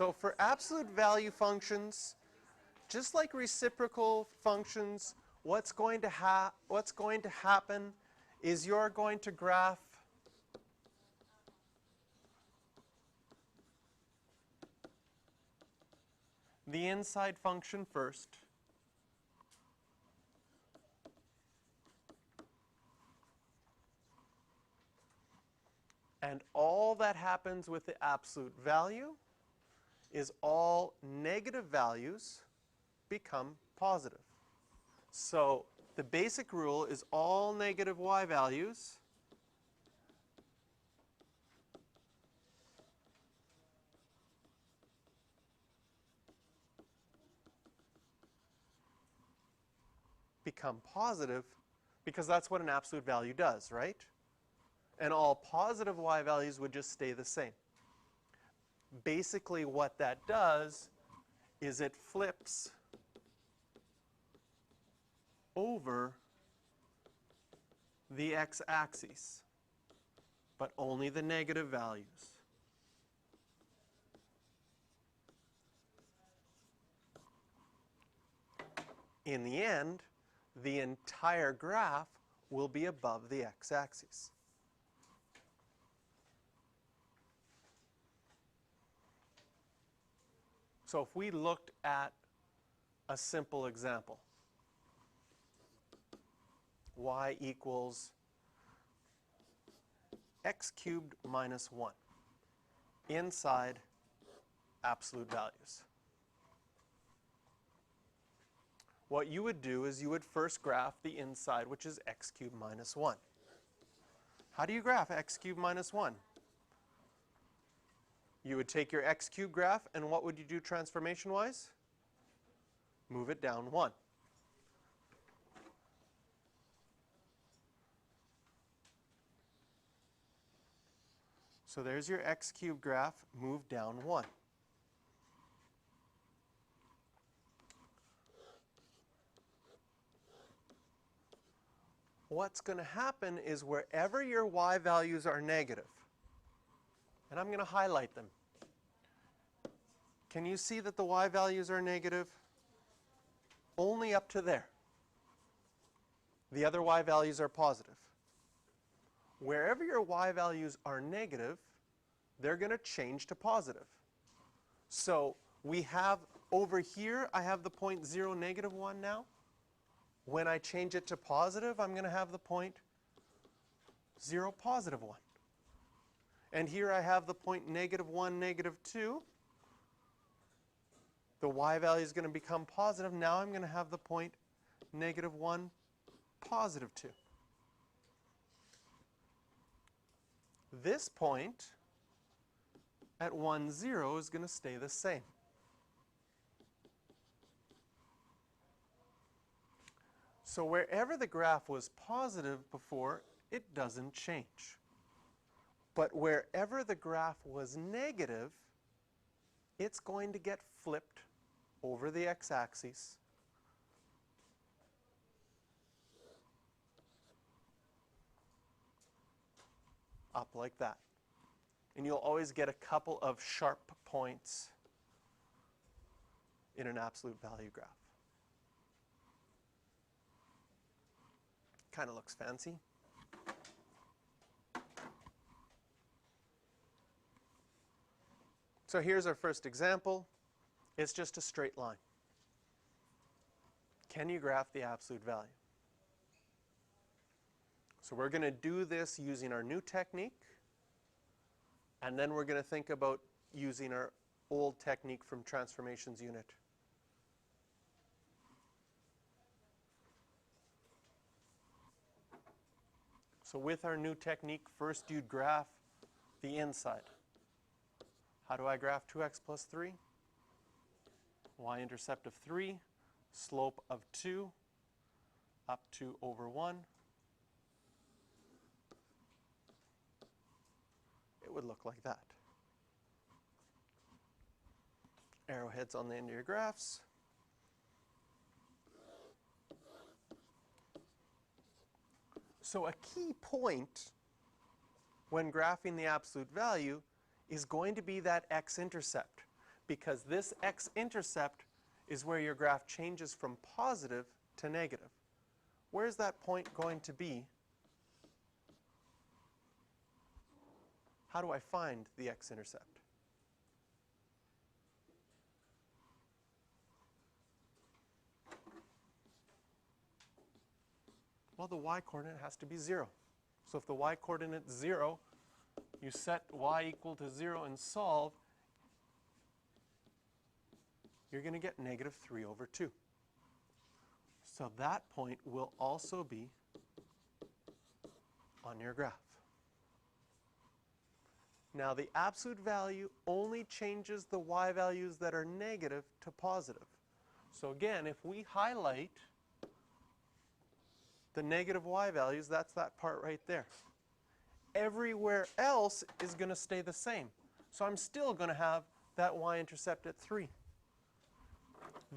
So for absolute value functions, just like reciprocal functions, what's going to happen is you're going to graph the inside function first. And all that happens with the absolute value is all negative values become positive. So the basic rule is all negative y values become positive, because that's what an absolute value does, right? And all positive y values would just stay the same. Basically what that does is it flips over the x-axis, but only the negative values. In the end, the entire graph will be above the x-axis. So if we looked at a simple example, y equals x cubed minus 1 inside absolute values. What you would do is you would first graph the inside, which is x cubed minus 1. How do you graph x cubed minus 1? You would take your x cubed graph, and what would you do transformation-wise? Move it down 1. So there's your x cubed graph, moved down 1. What's going to happen is wherever your y values are negative, and I'm going to highlight them. Can you see that the y values are negative? Only up to there. The other y values are positive. Wherever your y values are negative, they're going to change to positive. So we have over here, I have the point 0, negative 1 now. When I change it to positive, I'm going to have the point 0, positive 1. And here I have the point negative 1, negative 2. The y value is going to become positive. Now I'm going to have the point negative 1, positive 2. This point at 1, 0 is going to stay the same. So wherever the graph was positive before, it doesn't change. But wherever the graph was negative, it's going to get flipped over the x-axis up like that. And you'll always get a couple of sharp points in an absolute value graph. Kind of looks fancy. So here's our first example. It's just a straight line. Can you graph the absolute value? So we're going to do this using our new technique, and then we're going to think about using our old technique from transformations unit. So with our new technique, first you'd graph the inside. How do I graph 2x plus 3? Y-intercept of 3, slope of 2, up 2 over 1. It would look like that. Arrowheads on the end of your graphs. So a key point when graphing the absolute value is going to be that x-intercept, because this x-intercept is where your graph changes from positive to negative. Where's that point going to be? How do I find the x-intercept? Well, the y-coordinate has to be 0. So if the y-coordinate is 0, you set y equal to 0 and solve, you're going to get negative 3 over 2. So that point will also be on your graph. Now the absolute value only changes the y values that are negative to positive. So again, if we highlight the negative y values, that's that part right there. Everywhere else is going to stay the same. So I'm still going to have that y-intercept at 3.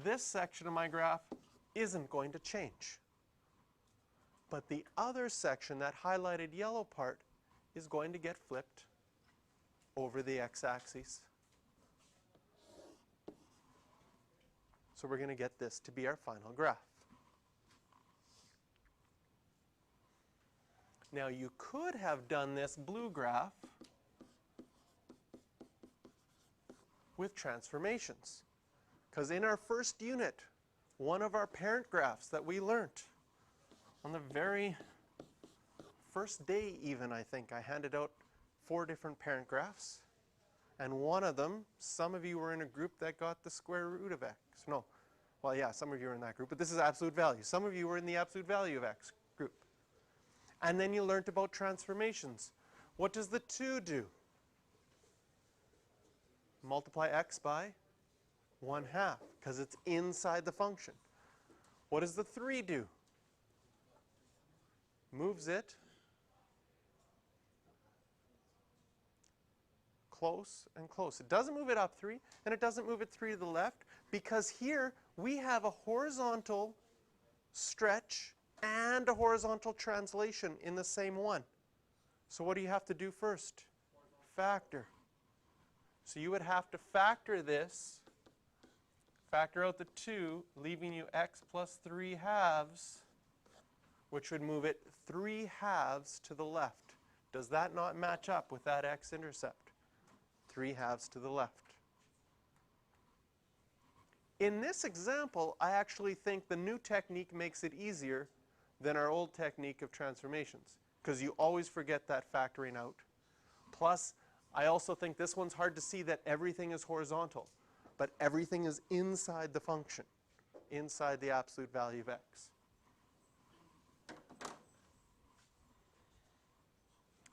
This section of my graph isn't going to change. But the other section, that highlighted yellow part, is going to get flipped over the x-axis. So we're going to get this to be our final graph. Now you could have done this blue graph with transformations. Because in our first unit, one of our parent graphs that we learnt on the very first day even, I think, I handed out 4 different parent graphs. And one of them, some of you were in a group that got the square root of x. No, well, yeah, some of you were in that group, but this is absolute value. Some of you were in the absolute value of x group. And then you learned about transformations. What does the 2 do? Multiply x by 1/2, because it's inside the function. What does the 3 do? Moves it close and close. It doesn't move it up 3, and it doesn't move it 3 to the left, because here we have a horizontal stretch and a horizontal translation in the same one. So what do you have to do first? Factor. So you would have to factor this, factor out the 2, leaving you x plus 3/2, which would move it 3/2 to the left. Does that not match up with that x-intercept? 3/2 to the left. In this example, I actually think the new technique makes it easier than our old technique of transformations, because you always forget that factoring out. Plus, I also think this one's hard to see that everything is horizontal, but everything is inside the function, inside the absolute value of x.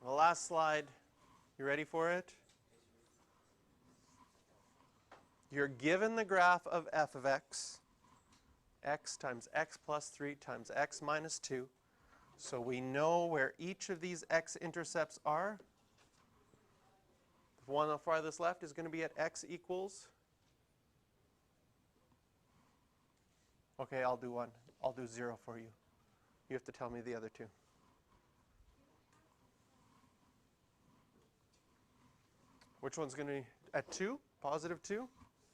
The last slide, you ready for it? You're given the graph of f of x times x plus 3 times x minus 2. So we know where each of these x-intercepts are. The one on the farthest left is going to be at x equals. Okay, I'll do one. I'll do 0 for you. You have to tell me the other two. Which one's going to be at 2? Positive 2?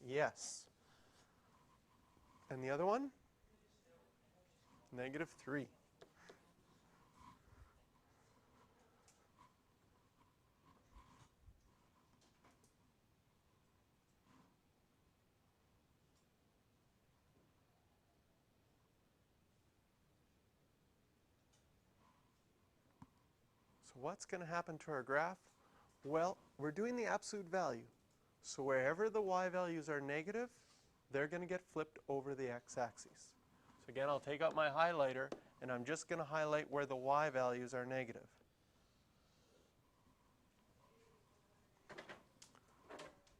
Yes. And the other one? Negative 3. So what's going to happen to our graph? Well, we're doing the absolute value. So wherever the y values are negative, they're going to get flipped over the x-axis. So again, I'll take out my highlighter, and I'm just going to highlight where the y values are negative.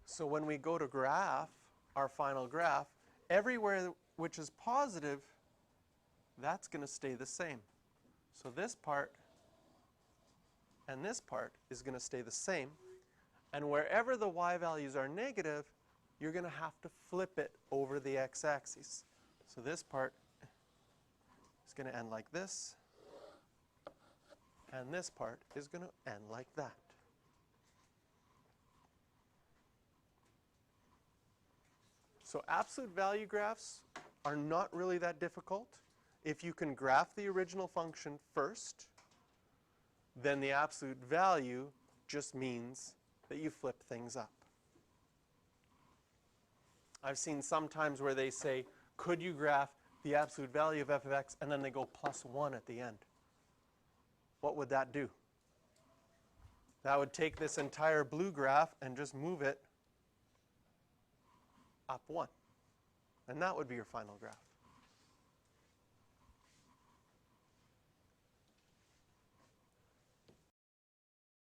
So when we go to graph, our final graph, everywhere which is positive, that's going to stay the same. So this part and this part is going to stay the same. And wherever the y values are negative, you're going to have to flip it over the x-axis. So this part is going to end like this, and this part is going to end like that. So absolute value graphs are not really that difficult. If you can graph the original function first, then the absolute value just means that you flip things up. I've seen sometimes where they say, could you graph the absolute value of f of x, and then they go +1 at the end. What would that do? That would take this entire blue graph and just move it up 1. And that would be your final graph.